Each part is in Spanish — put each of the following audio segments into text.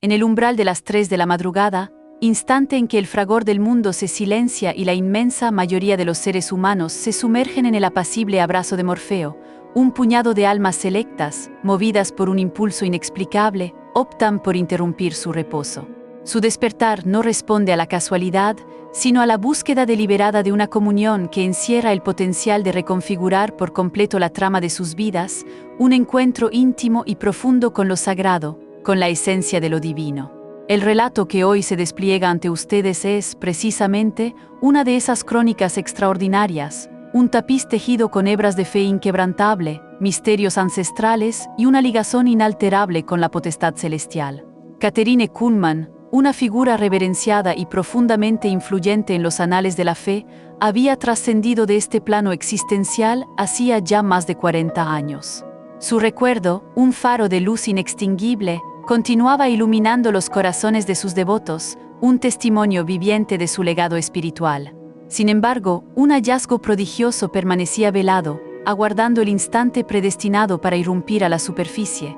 en el umbral de las 3 de la madrugada, instante en que el fragor del mundo se silencia y la inmensa mayoría de los seres humanos se sumergen en el apacible abrazo de Morfeo, un puñado de almas selectas, movidas por un impulso inexplicable, optan por interrumpir su reposo. Su despertar no responde a la casualidad, sino a la búsqueda deliberada de una comunión que encierra el potencial de reconfigurar por completo la trama de sus vidas, un encuentro íntimo y profundo con lo sagrado, con la esencia de lo divino. El relato que hoy se despliega ante ustedes es, precisamente, una de esas crónicas extraordinarias, un tapiz tejido con hebras de fe inquebrantable, misterios ancestrales y una ligazón inalterable con la potestad celestial. Catherine Kuhlman, una figura reverenciada y profundamente influyente en los anales de la fe, había trascendido de este plano existencial hacía ya más de 40 años. Su recuerdo, un faro de luz inextinguible, continuaba iluminando los corazones de sus devotos, un testimonio viviente de su legado espiritual. Sin embargo, un hallazgo prodigioso permanecía velado, aguardando el instante predestinado para irrumpir a la superficie.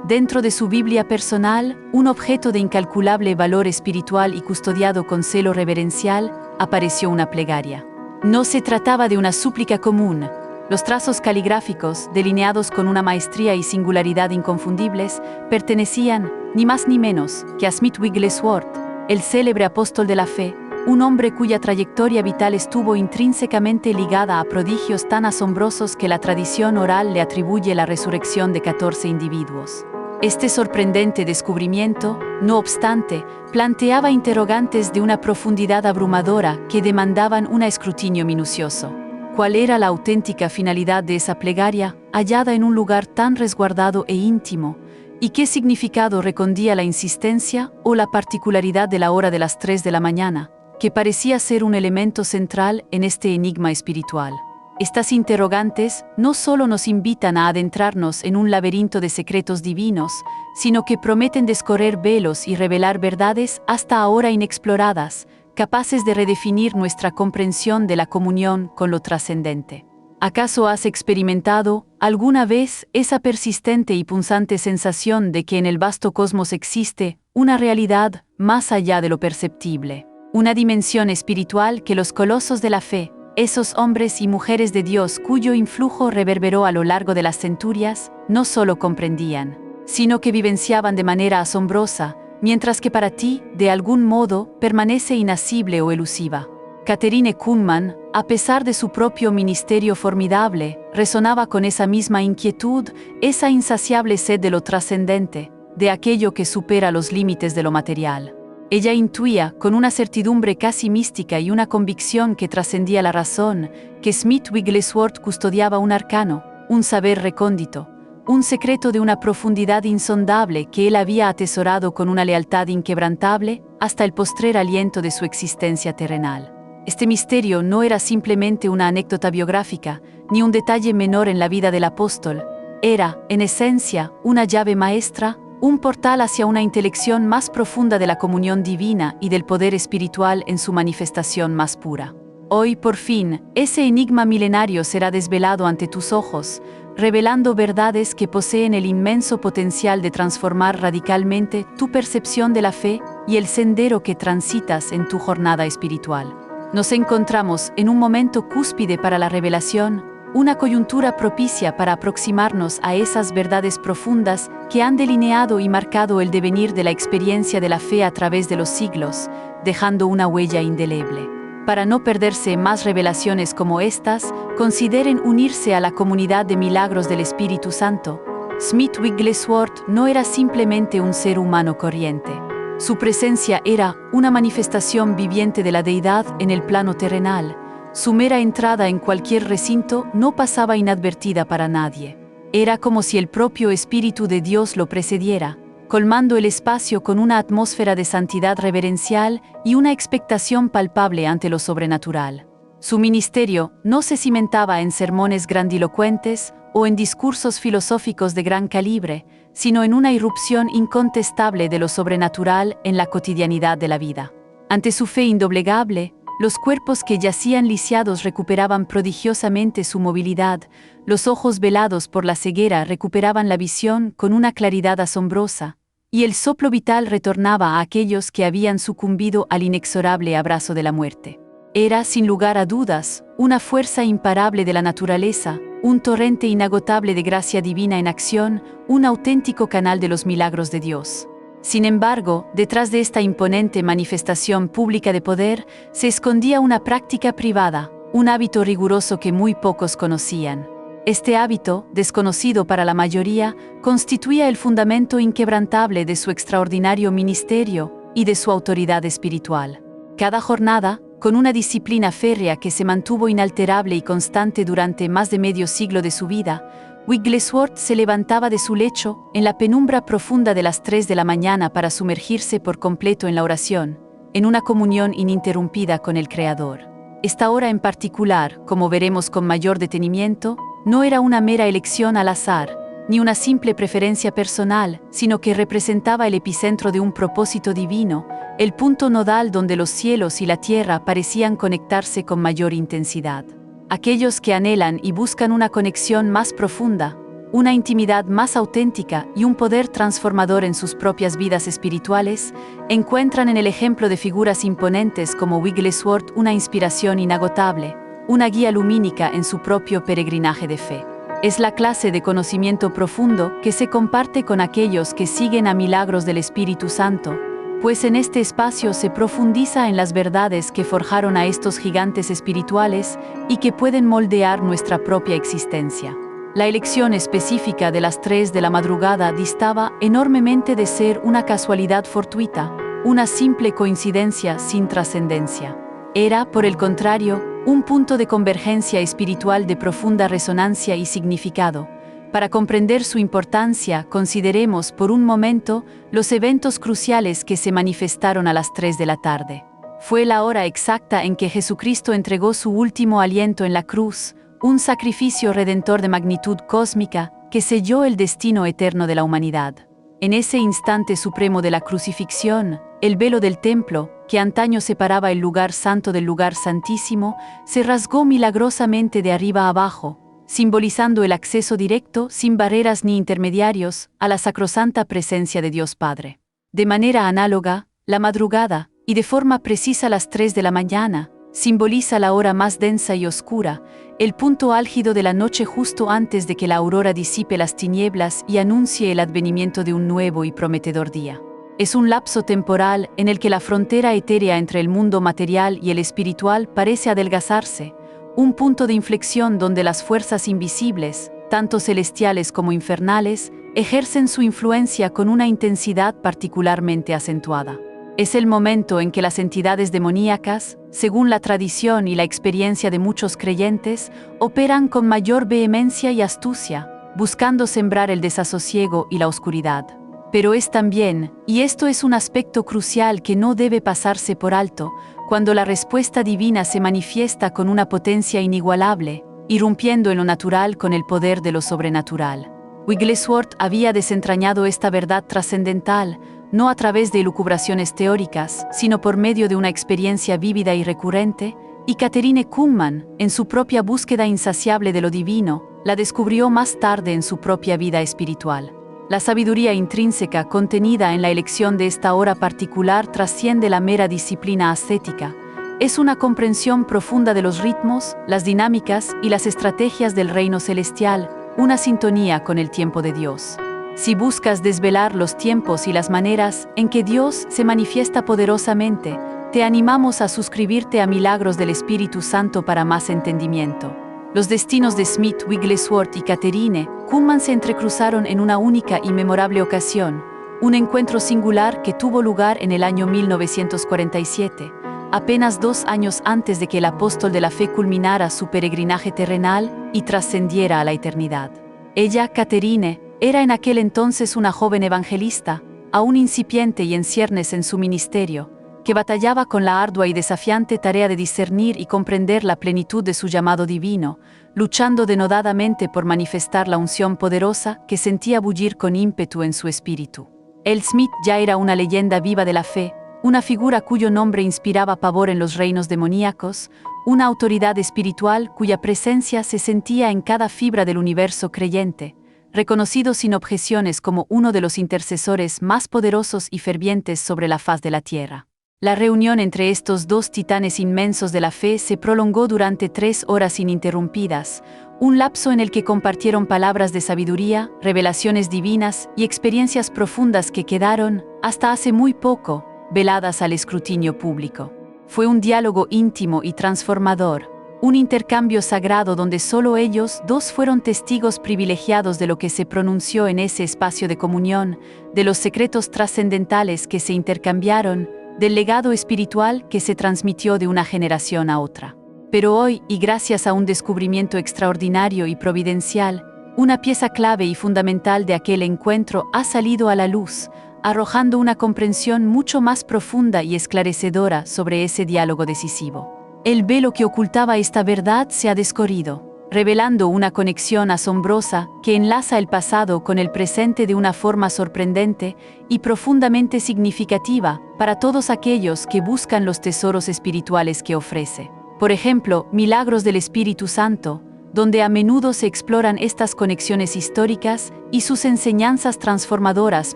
Dentro de su Biblia personal, un objeto de incalculable valor espiritual y custodiado con celo reverencial, apareció una plegaria. No se trataba de una súplica común. Los trazos caligráficos, delineados con una maestría y singularidad inconfundibles, pertenecían, ni más ni menos, que a Smith Wigglesworth, el célebre apóstol de la fe, un hombre cuya trayectoria vital estuvo intrínsecamente ligada a prodigios tan asombrosos que la tradición oral le atribuye la resurrección de 14 individuos. Este sorprendente descubrimiento, no obstante, planteaba interrogantes de una profundidad abrumadora que demandaban un escrutinio minucioso. ¿Cuál era la auténtica finalidad de esa plegaria, hallada en un lugar tan resguardado e íntimo? ¿Y qué significado recondía la insistencia o la particularidad de la hora de las 3 de la mañana, que parecía ser un elemento central en este enigma espiritual? Estas interrogantes no solo nos invitan a adentrarnos en un laberinto de secretos divinos, sino que prometen descorrer velos y revelar verdades hasta ahora inexploradas, capaces de redefinir nuestra comprensión de la comunión con lo trascendente. ¿Acaso has experimentado alguna vez esa persistente y punzante sensación de que en el vasto cosmos existe una realidad más allá de lo perceptible? Una dimensión espiritual que los colosos de la fe, esos hombres y mujeres de Dios cuyo influjo reverberó a lo largo de las centurias, no solo comprendían, sino que vivenciaban de manera asombrosa, mientras que para ti, de algún modo, permanece inasible o elusiva. Catherine Kuhlman, a pesar de su propio ministerio formidable, resonaba con esa misma inquietud, esa insaciable sed de lo trascendente, de aquello que supera los límites de lo material. Ella intuía, con una certidumbre casi mística y una convicción que trascendía la razón, que Smith Wigglesworth custodiaba un arcano, un saber recóndito, un secreto de una profundidad insondable que él había atesorado con una lealtad inquebrantable hasta el postrer aliento de su existencia terrenal. Este misterio no era simplemente una anécdota biográfica, ni un detalle menor en la vida del apóstol. Era, en esencia, una llave maestra, un portal hacia una intelección más profunda de la comunión divina y del poder espiritual en su manifestación más pura. Hoy, por fin, ese enigma milenario será desvelado ante tus ojos, revelando verdades que poseen el inmenso potencial de transformar radicalmente tu percepción de la fe y el sendero que transitas en tu jornada espiritual. Nos encontramos en un momento cúspide para la revelación, una coyuntura propicia para aproximarnos a esas verdades profundas que han delineado y marcado el devenir de la experiencia de la fe a través de los siglos, dejando una huella indeleble. Para no perderse más revelaciones como estas, consideren unirse a la comunidad de milagros del Espíritu Santo. Smith Wigglesworth no era simplemente un ser humano corriente. Su presencia era una manifestación viviente de la deidad en el plano terrenal. Su mera entrada en cualquier recinto no pasaba inadvertida para nadie. Era como si el propio Espíritu de Dios lo precediera, colmando el espacio con una atmósfera de santidad reverencial y una expectación palpable ante lo sobrenatural. Su ministerio no se cimentaba en sermones grandilocuentes o en discursos filosóficos de gran calibre, sino en una irrupción incontestable de lo sobrenatural en la cotidianidad de la vida. Ante su fe indoblegable, los cuerpos que yacían lisiados recuperaban prodigiosamente su movilidad, los ojos velados por la ceguera recuperaban la visión con una claridad asombrosa, y el soplo vital retornaba a aquellos que habían sucumbido al inexorable abrazo de la muerte. Era, sin lugar a dudas, una fuerza imparable de la naturaleza, un torrente inagotable de gracia divina en acción, un auténtico canal de los milagros de Dios. Sin embargo, detrás de esta imponente manifestación pública de poder, se escondía una práctica privada, un hábito riguroso que muy pocos conocían. Este hábito, desconocido para la mayoría, constituía el fundamento inquebrantable de su extraordinario ministerio y de su autoridad espiritual. Cada jornada, con una disciplina férrea que se mantuvo inalterable y constante durante más de medio siglo de su vida, Wigglesworth se levantaba de su lecho en la penumbra profunda de las 3 de la mañana para sumergirse por completo en la oración, en una comunión ininterrumpida con el Creador. Esta hora en particular, como veremos con mayor detenimiento, no era una mera elección al azar, ni una simple preferencia personal, sino que representaba el epicentro de un propósito divino, el punto nodal donde los cielos y la tierra parecían conectarse con mayor intensidad. Aquellos que anhelan y buscan una conexión más profunda, una intimidad más auténtica y un poder transformador en sus propias vidas espirituales, encuentran en el ejemplo de figuras imponentes como Wigglesworth una inspiración inagotable, una guía lumínica en su propio peregrinaje de fe. Es la clase de conocimiento profundo que se comparte con aquellos que siguen a milagros del Espíritu Santo, pues en este espacio se profundiza en las verdades que forjaron a estos gigantes espirituales y que pueden moldear nuestra propia existencia. La elección específica de las 3 de la madrugada distaba enormemente de ser una casualidad fortuita, una simple coincidencia sin trascendencia. Era, por el contrario, un punto de convergencia espiritual de profunda resonancia y significado. Para comprender su importancia, consideremos por un momento los eventos cruciales que se manifestaron a las 3 de la tarde. Fue la hora exacta en que Jesucristo entregó su último aliento en la cruz, un sacrificio redentor de magnitud cósmica que selló el destino eterno de la humanidad. En ese instante supremo de la crucifixión, el velo del templo, que antaño separaba el lugar santo del lugar santísimo, se rasgó milagrosamente de arriba a abajo, simbolizando el acceso directo, sin barreras ni intermediarios, a la sacrosanta presencia de Dios Padre. De manera análoga, la madrugada, y de forma precisa las 3 de la mañana, simboliza la hora más densa y oscura, el punto álgido de la noche justo antes de que la aurora disipe las tinieblas y anuncie el advenimiento de un nuevo y prometedor día. Es un lapso temporal en el que la frontera etérea entre el mundo material y el espiritual parece adelgazarse, un punto de inflexión donde las fuerzas invisibles, tanto celestiales como infernales, ejercen su influencia con una intensidad particularmente acentuada. Es el momento en que las entidades demoníacas, según la tradición y la experiencia de muchos creyentes, operan con mayor vehemencia y astucia, buscando sembrar el desasosiego y la oscuridad. Pero es también, y esto es un aspecto crucial que no debe pasarse por alto, cuando la respuesta divina se manifiesta con una potencia inigualable, irrumpiendo en lo natural con el poder de lo sobrenatural. Wigglesworth había desentrañado esta verdad trascendental, no a través de elucubraciones teóricas, sino por medio de una experiencia vívida y recurrente, y Catherine Kuhlman, en su propia búsqueda insaciable de lo divino, la descubrió más tarde en su propia vida espiritual. La sabiduría intrínseca contenida en la elección de esta hora particular trasciende la mera disciplina ascética. Es una comprensión profunda de los ritmos, las dinámicas y las estrategias del reino celestial, una sintonía con el tiempo de Dios. Si buscas desvelar los tiempos y las maneras en que Dios se manifiesta poderosamente, te animamos a suscribirte a Milagros del Espíritu Santo para más entendimiento. Los destinos de Smith, Wigglesworth y Catherine Kuhlman se entrecruzaron en una única y memorable ocasión, un encuentro singular que tuvo lugar en el año 1947, apenas 2 años antes de que el apóstol de la fe culminara su peregrinaje terrenal y trascendiera a la eternidad. Ella, Catherine, era en aquel entonces una joven evangelista, aún incipiente y en ciernes en su ministerio, que batallaba con la ardua y desafiante tarea de discernir y comprender la plenitud de su llamado divino, luchando denodadamente por manifestar la unción poderosa que sentía bullir con ímpetu en su espíritu. El Smith ya era una leyenda viva de la fe, una figura cuyo nombre inspiraba pavor en los reinos demoníacos, una autoridad espiritual cuya presencia se sentía en cada fibra del universo creyente, reconocido sin objeciones como uno de los intercesores más poderosos y fervientes sobre la faz de la tierra. La reunión entre estos dos titanes inmensos de la fe se prolongó durante 3 horas ininterrumpidas, un lapso en el que compartieron palabras de sabiduría, revelaciones divinas y experiencias profundas que quedaron, hasta hace muy poco, veladas al escrutinio público. Fue un diálogo íntimo y transformador, un intercambio sagrado donde solo ellos dos fueron testigos privilegiados de lo que se pronunció en ese espacio de comunión, de los secretos trascendentales que se intercambiaron, del legado espiritual que se transmitió de una generación a otra. Pero hoy, y gracias a un descubrimiento extraordinario y providencial, una pieza clave y fundamental de aquel encuentro ha salido a la luz, arrojando una comprensión mucho más profunda y esclarecedora sobre ese diálogo decisivo. El velo que ocultaba esta verdad se ha descorrido, revelando una conexión asombrosa que enlaza el pasado con el presente de una forma sorprendente y profundamente significativa para todos aquellos que buscan los tesoros espirituales que ofrece. Por ejemplo, Milagros del Espíritu Santo, donde a menudo se exploran estas conexiones históricas y sus enseñanzas transformadoras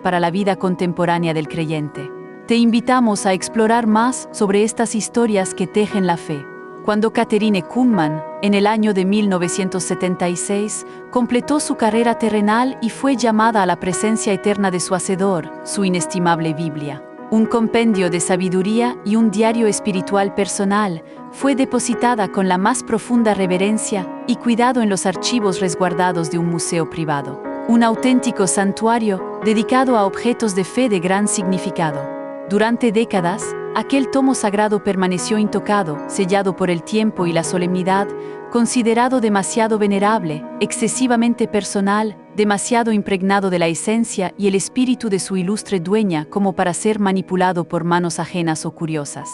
para la vida contemporánea del creyente. Te invitamos a explorar más sobre estas historias que tejen la fe. Cuando Catherine Kuhlman, en el año de 1976, completó su carrera terrenal y fue llamada a la presencia eterna de su Hacedor, su inestimable Biblia, un compendio de sabiduría y un diario espiritual personal, fue depositada con la más profunda reverencia y cuidado en los archivos resguardados de un museo privado, un auténtico santuario dedicado a objetos de fe de gran significado. Durante décadas, aquel tomo sagrado permaneció intocado, sellado por el tiempo y la solemnidad, considerado demasiado venerable, excesivamente personal, demasiado impregnado de la esencia y el espíritu de su ilustre dueña como para ser manipulado por manos ajenas o curiosas.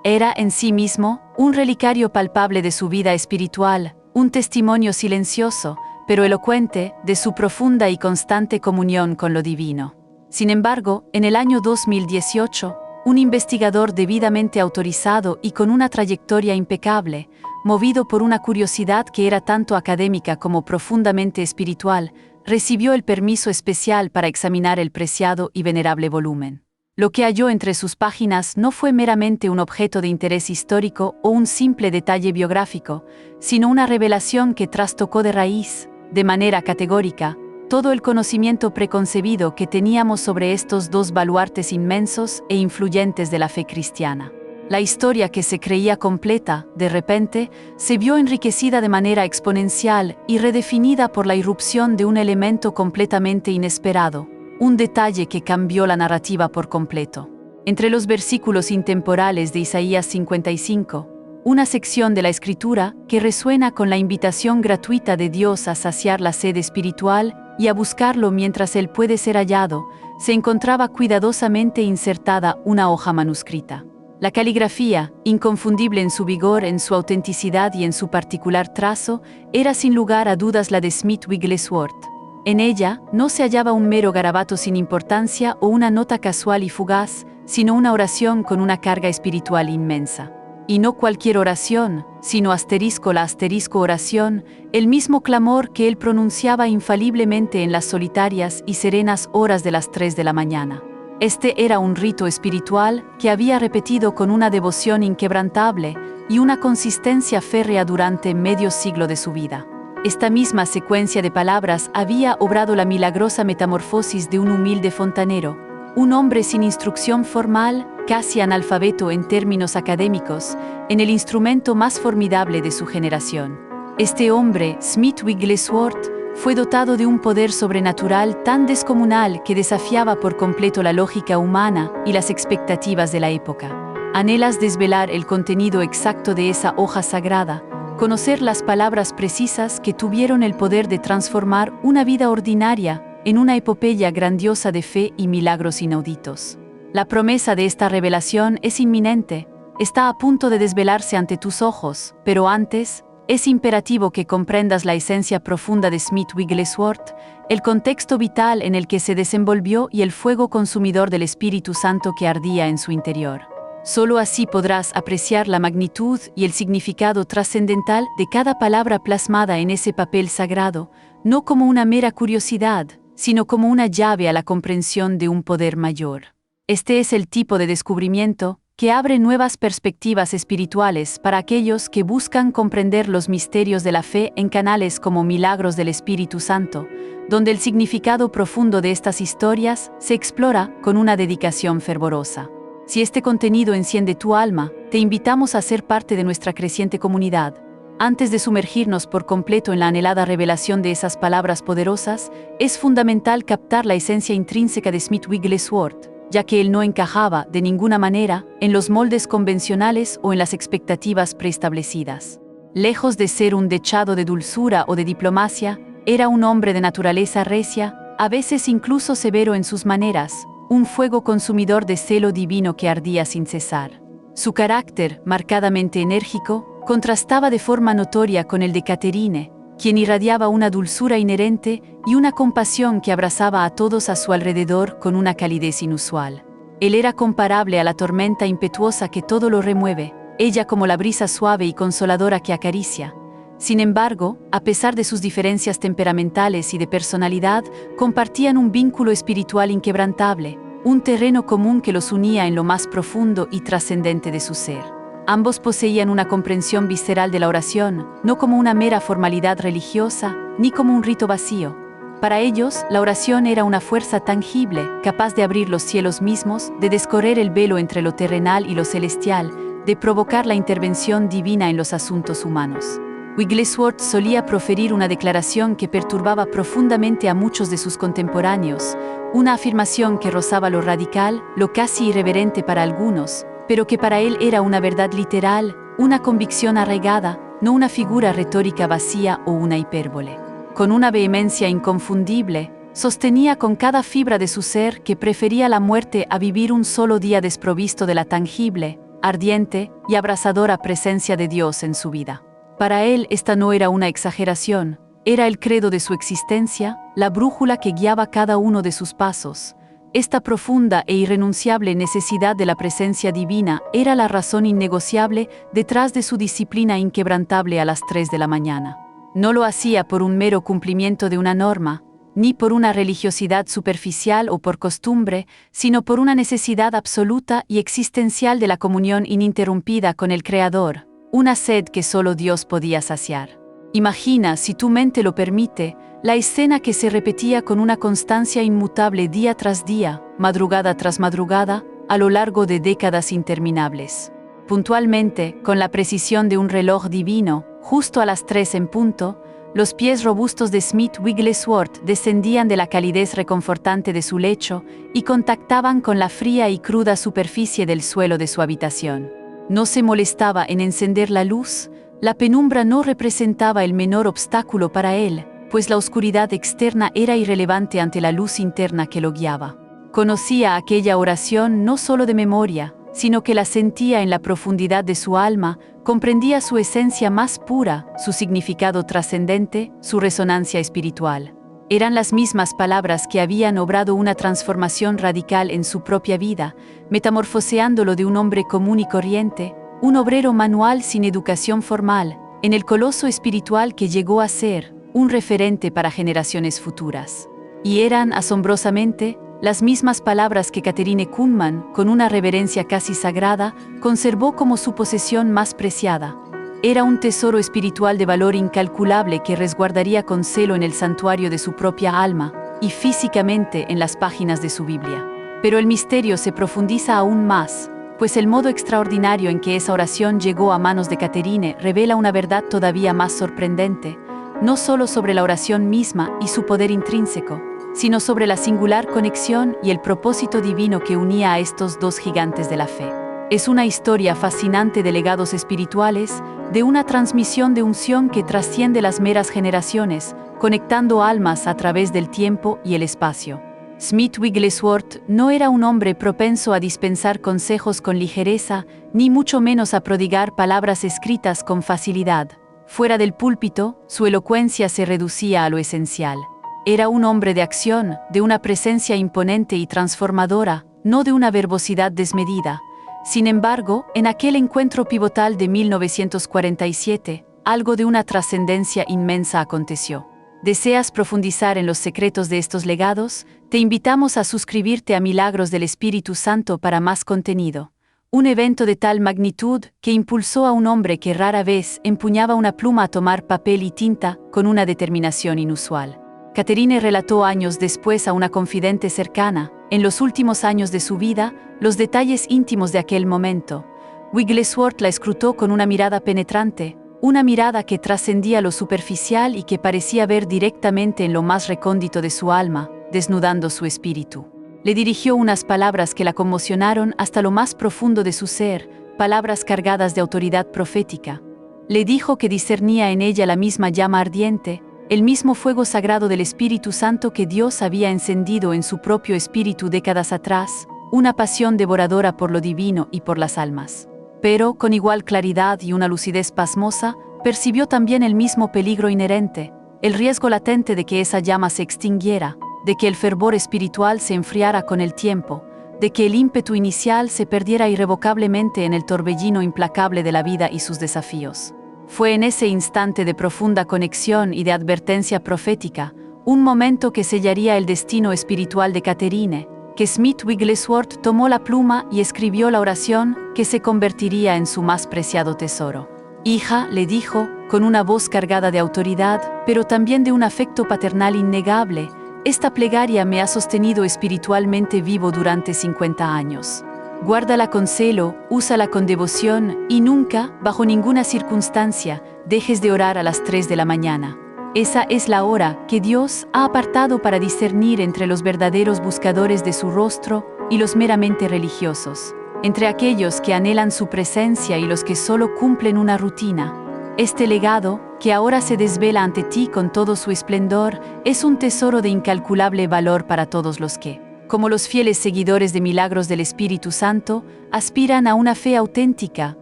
Era en sí mismo un relicario palpable de su vida espiritual, un testimonio silencioso, pero elocuente, de su profunda y constante comunión con lo divino. Sin embargo, en el año 2018, un investigador debidamente autorizado y con una trayectoria impecable, movido por una curiosidad que era tanto académica como profundamente espiritual, recibió el permiso especial para examinar el preciado y venerable volumen. Lo que halló entre sus páginas no fue meramente un objeto de interés histórico o un simple detalle biográfico, sino una revelación que trastocó de raíz, de manera categórica, todo el conocimiento preconcebido que teníamos sobre estos dos baluartes inmensos e influyentes de la fe cristiana. La historia que se creía completa, de repente, se vio enriquecida de manera exponencial y redefinida por la irrupción de un elemento completamente inesperado, un detalle que cambió la narrativa por completo. Entre los versículos intemporales de Isaías 55, una sección de la Escritura que resuena con la invitación gratuita de Dios a saciar la sed espiritual y a buscarlo mientras Él puede ser hallado, se encontraba cuidadosamente insertada una hoja manuscrita. La caligrafía, inconfundible en su vigor, en su autenticidad y en su particular trazo, era sin lugar a dudas la de Smith Wigglesworth. En ella no se hallaba un mero garabato sin importancia o una nota casual y fugaz, sino una oración con una carga espiritual inmensa. Y no cualquier oración, sino la asterisco oración, el mismo clamor que él pronunciaba infaliblemente en las solitarias y serenas horas de las 3 de la mañana. Este era un rito espiritual que había repetido con una devoción inquebrantable y una consistencia férrea durante medio siglo de su vida. Esta misma secuencia de palabras había obrado la milagrosa metamorfosis de un humilde fontanero, un hombre sin instrucción formal, casi analfabeto en términos académicos, en el instrumento más formidable de su generación. Este hombre, Smith Wigglesworth, fue dotado de un poder sobrenatural tan descomunal que desafiaba por completo la lógica humana y las expectativas de la época. ¿Anhelas desvelar el contenido exacto de esa hoja sagrada? Conocer las palabras precisas que tuvieron el poder de transformar una vida ordinaria en una epopeya grandiosa de fe y milagros inauditos. La promesa de esta revelación es inminente, está a punto de desvelarse ante tus ojos, pero antes, es imperativo que comprendas la esencia profunda de Smith Wigglesworth, el contexto vital en el que se desenvolvió y el fuego consumidor del Espíritu Santo que ardía en su interior. Solo así podrás apreciar la magnitud y el significado trascendental de cada palabra plasmada en ese papel sagrado, no como una mera curiosidad, sino como una llave a la comprensión de un poder mayor. Este es el tipo de descubrimiento que abre nuevas perspectivas espirituales para aquellos que buscan comprender los misterios de la fe en canales como Milagros del Espíritu Santo, donde el significado profundo de estas historias se explora con una dedicación fervorosa. Si este contenido enciende tu alma, te invitamos a ser parte de nuestra creciente comunidad. Antes de sumergirnos por completo en la anhelada revelación de esas palabras poderosas, es fundamental captar la esencia intrínseca de Smith Wigglesworth, ya que él no encajaba, de ninguna manera, en los moldes convencionales o en las expectativas preestablecidas. Lejos de ser un dechado de dulzura o de diplomacia, era un hombre de naturaleza recia, a veces incluso severo en sus maneras, un fuego consumidor de celo divino que ardía sin cesar. Su carácter, marcadamente enérgico, contrastaba de forma notoria con el de Catherine, quien irradiaba una dulzura inherente y una compasión que abrazaba a todos a su alrededor con una calidez inusual. Él era comparable a la tormenta impetuosa que todo lo remueve, ella como la brisa suave y consoladora que acaricia. Sin embargo, a pesar de sus diferencias temperamentales y de personalidad, compartían un vínculo espiritual inquebrantable, un terreno común que los unía en lo más profundo y trascendente de su ser. Ambos poseían una comprensión visceral de la oración, no como una mera formalidad religiosa, ni como un rito vacío. Para ellos, la oración era una fuerza tangible, capaz de abrir los cielos mismos, de descorrer el velo entre lo terrenal y lo celestial, de provocar la intervención divina en los asuntos humanos. Wigglesworth solía proferir una declaración que perturbaba profundamente a muchos de sus contemporáneos, una afirmación que rozaba lo radical, lo casi irreverente para algunos, pero que para él era una verdad literal, una convicción arraigada, no una figura retórica vacía o una hipérbole. Con una vehemencia inconfundible, sostenía con cada fibra de su ser que prefería la muerte a vivir un solo día desprovisto de la tangible, ardiente y abrasadora presencia de Dios en su vida. Para él esta no era una exageración, era el credo de su existencia, la brújula que guiaba cada uno de sus pasos. Esta profunda e irrenunciable necesidad de la presencia divina era la razón innegociable detrás de su disciplina inquebrantable a las 3 de la mañana. No lo hacía por un mero cumplimiento de una norma, ni por una religiosidad superficial o por costumbre, sino por una necesidad absoluta y existencial de la comunión ininterrumpida con el Creador, una sed que solo Dios podía saciar. Imagina, si tu mente lo permite, la escena que se repetía con una constancia inmutable día tras día, madrugada tras madrugada, a lo largo de décadas interminables. Puntualmente, con la precisión de un reloj divino, justo a las 3 en punto, los pies robustos de Smith Wigglesworth descendían de la calidez reconfortante de su lecho y contactaban con la fría y cruda superficie del suelo de su habitación. No se molestaba en encender la luz, la penumbra no representaba el menor obstáculo para él, pues la oscuridad externa era irrelevante ante la luz interna que lo guiaba. Conocía aquella oración no solo de memoria, sino que la sentía en la profundidad de su alma, comprendía su esencia más pura, su significado trascendente, su resonancia espiritual. Eran las mismas palabras que habían obrado una transformación radical en su propia vida, metamorfoseándolo de un hombre común y corriente, un obrero manual sin educación formal, en el coloso espiritual que llegó a ser un referente para generaciones futuras. Y eran, asombrosamente, las mismas palabras que Catherine Kuhlman, con una reverencia casi sagrada, conservó como su posesión más preciada. Era un tesoro espiritual de valor incalculable que resguardaría con celo en el santuario de su propia alma y físicamente en las páginas de su Biblia. Pero el misterio se profundiza aún más, pues el modo extraordinario en que esa oración llegó a manos de Catherine revela una verdad todavía más sorprendente, no solo sobre la oración misma y su poder intrínseco, sino sobre la singular conexión y el propósito divino que unía a estos dos gigantes de la fe. Es una historia fascinante de legados espirituales, de una transmisión de unción que trasciende las meras generaciones, conectando almas a través del tiempo y el espacio. Smith Wigglesworth no era un hombre propenso a dispensar consejos con ligereza, ni mucho menos a prodigar palabras escritas con facilidad. Fuera del púlpito, su elocuencia se reducía a lo esencial. Era un hombre de acción, de una presencia imponente y transformadora, no de una verbosidad desmedida. Sin embargo, en aquel encuentro pivotal de 1947, algo de una trascendencia inmensa aconteció. ¿Deseas profundizar en los secretos de estos legados? Te invitamos a suscribirte a Milagros del Espíritu Santo para más contenido. Un evento de tal magnitud que impulsó a un hombre que rara vez empuñaba una pluma a tomar papel y tinta con una determinación inusual. Catherine relató años después a una confidente cercana, en los últimos años de su vida, los detalles íntimos de aquel momento. Wigglesworth la escrutó con una mirada penetrante, una mirada que trascendía lo superficial y que parecía ver directamente en lo más recóndito de su alma, desnudando su espíritu. Le dirigió unas palabras que la conmocionaron hasta lo más profundo de su ser, palabras cargadas de autoridad profética. Le dijo que discernía en ella la misma llama ardiente, el mismo fuego sagrado del Espíritu Santo que Dios había encendido en su propio espíritu décadas atrás, una pasión devoradora por lo divino y por las almas. Pero, con igual claridad y una lucidez pasmosa, percibió también el mismo peligro inherente, el riesgo latente de que esa llama se extinguiera, de que el fervor espiritual se enfriara con el tiempo, de que el ímpetu inicial se perdiera irrevocablemente en el torbellino implacable de la vida y sus desafíos. Fue en ese instante de profunda conexión y de advertencia profética, un momento que sellaría el destino espiritual de Catherine, que Smith Wigglesworth tomó la pluma y escribió la oración que se convertiría en su más preciado tesoro. «Hija», le dijo, con una voz cargada de autoridad, pero también de un afecto paternal innegable, «esta plegaria me ha sostenido espiritualmente vivo durante 50 años. Guárdala con celo, úsala con devoción y nunca, bajo ninguna circunstancia, dejes de orar a las 3 de la mañana. Esa es la hora que Dios ha apartado para discernir entre los verdaderos buscadores de su rostro y los meramente religiosos, entre aquellos que anhelan su presencia y los que solo cumplen una rutina. Este legado, que ahora se desvela ante ti con todo su esplendor, es un tesoro de incalculable valor para todos los que, como los fieles seguidores de Milagros del Espíritu Santo, aspiran a una fe auténtica,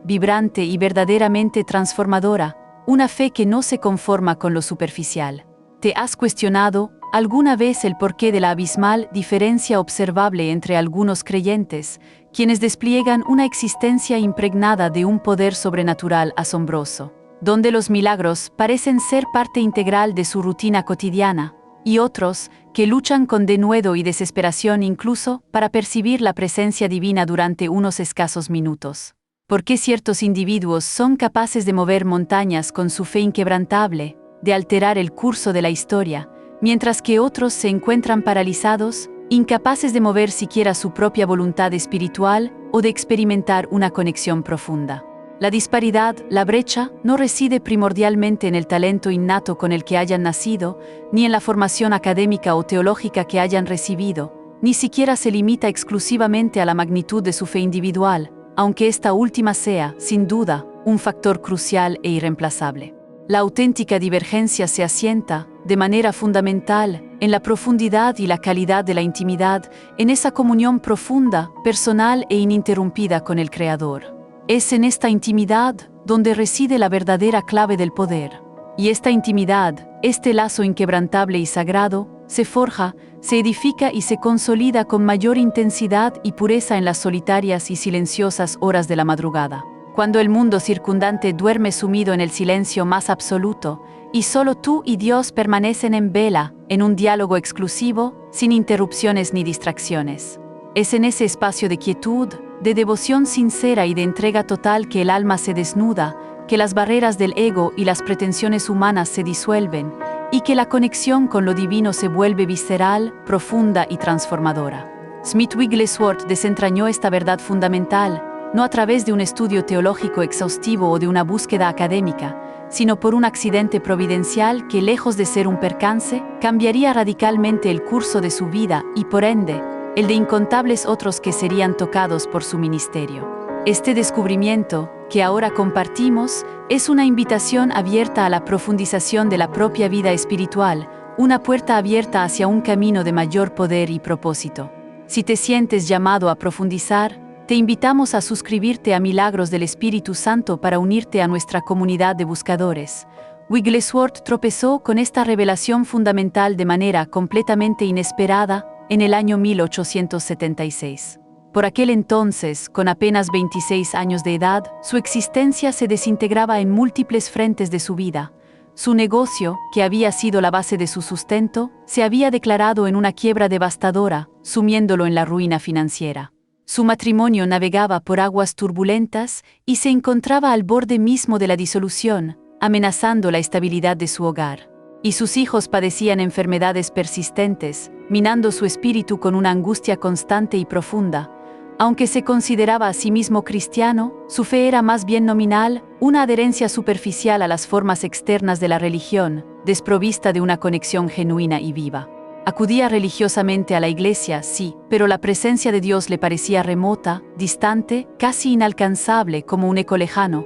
vibrante y verdaderamente transformadora, una fe que no se conforma con lo superficial. ¿Te has cuestionado alguna vez el porqué de la abismal diferencia observable entre algunos creyentes, quienes despliegan una existencia impregnada de un poder sobrenatural asombroso, donde los milagros parecen ser parte integral de su rutina cotidiana, y otros que luchan con denuedo y desesperación incluso para percibir la presencia divina durante unos escasos minutos? ¿Por qué ciertos individuos son capaces de mover montañas con su fe inquebrantable, de alterar el curso de la historia, mientras que otros se encuentran paralizados, incapaces de mover siquiera su propia voluntad espiritual o de experimentar una conexión profunda? La disparidad, la brecha, no reside primordialmente en el talento innato con el que hayan nacido, ni en la formación académica o teológica que hayan recibido, ni siquiera se limita exclusivamente a la magnitud de su fe individual, aunque esta última sea, sin duda, un factor crucial e irreemplazable. La auténtica divergencia se asienta, de manera fundamental, en la profundidad y la calidad de la intimidad, en esa comunión profunda, personal e ininterrumpida con el Creador. Es en esta intimidad donde reside la verdadera clave del poder. Y esta intimidad, este lazo inquebrantable y sagrado, se forja, se edifica y se consolida con mayor intensidad y pureza en las solitarias y silenciosas horas de la madrugada, cuando el mundo circundante duerme sumido en el silencio más absoluto, y solo tú y Dios permanecen en vela, en un diálogo exclusivo, sin interrupciones ni distracciones. Es en ese espacio de quietud, de devoción sincera y de entrega total que el alma se desnuda, que las barreras del ego y las pretensiones humanas se disuelven, y que la conexión con lo divino se vuelve visceral, profunda y transformadora. Smith Wigglesworth desentrañó esta verdad fundamental, no a través de un estudio teológico exhaustivo o de una búsqueda académica, sino por un accidente providencial que, lejos de ser un percance, cambiaría radicalmente el curso de su vida y, por ende, el de incontables otros que serían tocados por su ministerio. Este descubrimiento, que ahora compartimos, es una invitación abierta a la profundización de la propia vida espiritual, una puerta abierta hacia un camino de mayor poder y propósito. Si te sientes llamado a profundizar, te invitamos a suscribirte a Milagros del Espíritu Santo para unirte a nuestra comunidad de buscadores. Wigglesworth tropezó con esta revelación fundamental de manera completamente inesperada en el año 1876. Por aquel entonces, con apenas 26 años de edad, su existencia se desintegraba en múltiples frentes de su vida. su negocio, que había sido la base de su sustento, se había declarado en una quiebra devastadora, sumiéndolo en la ruina financiera. Su matrimonio navegaba por aguas turbulentas y se encontraba al borde mismo de la disolución, amenazando la estabilidad de su hogar. Y sus hijos padecían enfermedades persistentes, minando su espíritu con una angustia constante y profunda. Aunque se consideraba a sí mismo cristiano, su fe era más bien nominal, una adherencia superficial a las formas externas de la religión, desprovista de una conexión genuina y viva. Acudía religiosamente a la iglesia, sí, pero la presencia de Dios le parecía remota, distante, casi inalcanzable como un eco lejano.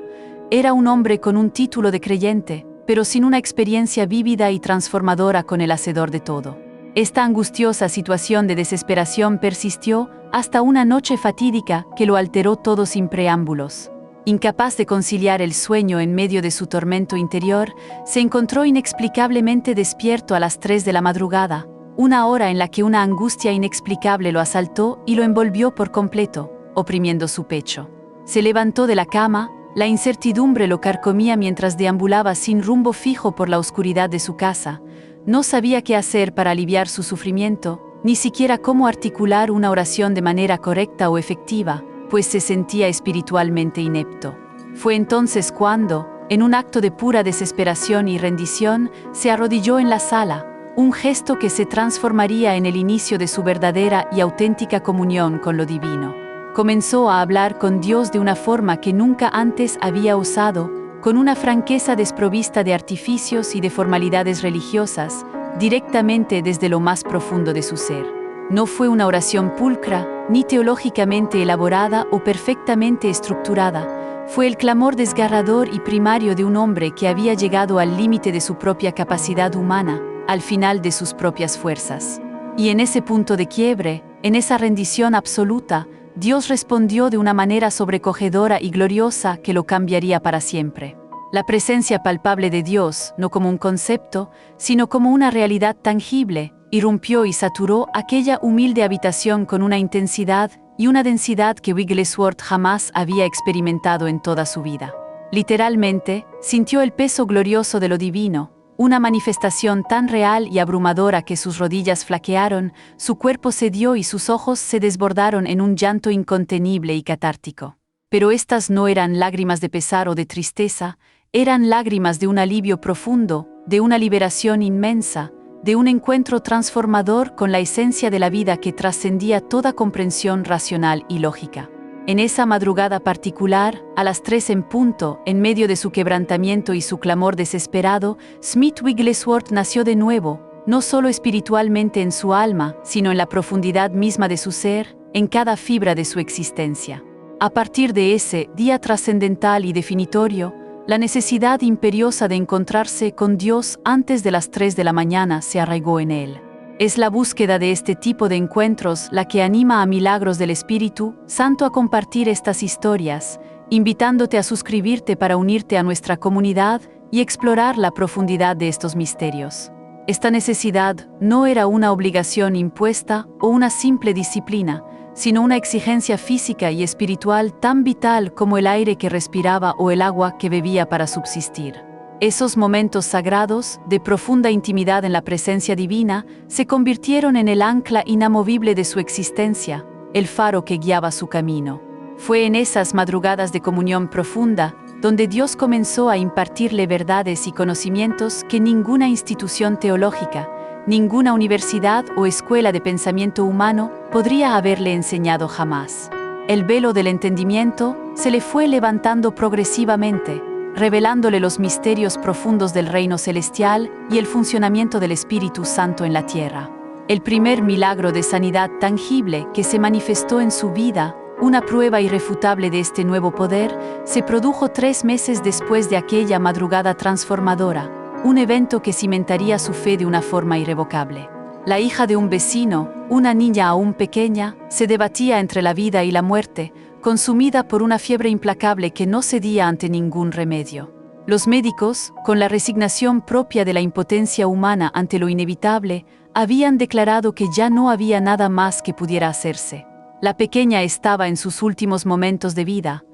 Era un hombre con un título de creyente, pero sin una experiencia vívida y transformadora con el Hacedor de todo. Esta angustiosa situación de desesperación persistió hasta una noche fatídica que lo alteró todo sin preámbulos. Incapaz de conciliar el sueño en medio de su tormento interior, se encontró inexplicablemente despierto a las 3 de la madrugada, una hora en la que una angustia inexplicable lo asaltó y lo envolvió por completo, oprimiendo su pecho. Se levantó de la cama. La incertidumbre lo carcomía mientras deambulaba sin rumbo fijo por la oscuridad de su casa. No sabía qué hacer para aliviar su sufrimiento, ni siquiera cómo articular una oración de manera correcta o efectiva, pues se sentía espiritualmente inepto. Fue entonces cuando, en un acto de pura desesperación y rendición, se arrodilló en la sala, un gesto que se transformaría en el inicio de su verdadera y auténtica comunión con lo divino. Comenzó a hablar con Dios de una forma que nunca antes había osado, con una franqueza desprovista de artificios y de formalidades religiosas, directamente desde lo más profundo de su ser. No fue una oración pulcra, ni teológicamente elaborada o perfectamente estructurada. Fue el clamor desgarrador y primario de un hombre que había llegado al límite de su propia capacidad humana, al final de sus propias fuerzas. Y en ese punto de quiebre, en esa rendición absoluta, Dios respondió de una manera sobrecogedora y gloriosa que lo cambiaría para siempre. La presencia palpable de Dios, no como un concepto, sino como una realidad tangible, irrumpió y saturó aquella humilde habitación con una intensidad y una densidad que Wigglesworth jamás había experimentado en toda su vida. Literalmente, sintió el peso glorioso de lo divino, una manifestación tan real y abrumadora que sus rodillas flaquearon, su cuerpo cedió y sus ojos se desbordaron en un llanto incontenible y catártico. Pero estas no eran lágrimas de pesar o de tristeza, eran lágrimas de un alivio profundo, de una liberación inmensa, de un encuentro transformador con la esencia de la vida que trascendía toda comprensión racional y lógica. En esa madrugada particular, a las 3 en punto, en medio de su quebrantamiento y su clamor desesperado, Smith Wigglesworth nació de nuevo, no solo espiritualmente en su alma, sino en la profundidad misma de su ser, en cada fibra de su existencia. A partir de ese día trascendental y definitorio, la necesidad imperiosa de encontrarse con Dios antes de las 3 de la mañana se arraigó en él. Es la búsqueda de este tipo de encuentros la que anima a Milagros del Espíritu Santo a compartir estas historias, invitándote a suscribirte para unirte a nuestra comunidad y explorar la profundidad de estos misterios. Esta necesidad no era una obligación impuesta o una simple disciplina, sino una exigencia física y espiritual tan vital como el aire que respiraba o el agua que bebía para subsistir. Esos momentos sagrados, de profunda intimidad en la presencia divina, se convirtieron en el ancla inamovible de su existencia, el faro que guiaba su camino. Fue en esas madrugadas de comunión profunda, donde Dios comenzó a impartirle verdades y conocimientos que ninguna institución teológica, ninguna universidad o escuela de pensamiento humano podría haberle enseñado jamás. El velo del entendimiento se le fue levantando progresivamente, revelándole los misterios profundos del reino celestial y el funcionamiento del Espíritu Santo en la tierra. El primer milagro de sanidad tangible que se manifestó en su vida, una prueba irrefutable de este nuevo poder, se produjo 3 meses después de aquella madrugada transformadora, un evento que cimentaría su fe de una forma irrevocable. La hija de un vecino, una niña aún pequeña, se debatía entre la vida y la muerte, consumida por una fiebre implacable que no cedía ante ningún remedio. Los médicos, con la resignación propia de la impotencia humana ante lo inevitable, habían declarado que ya no había nada más que pudiera hacerse. La pequeña estaba en sus últimos momentos de vida.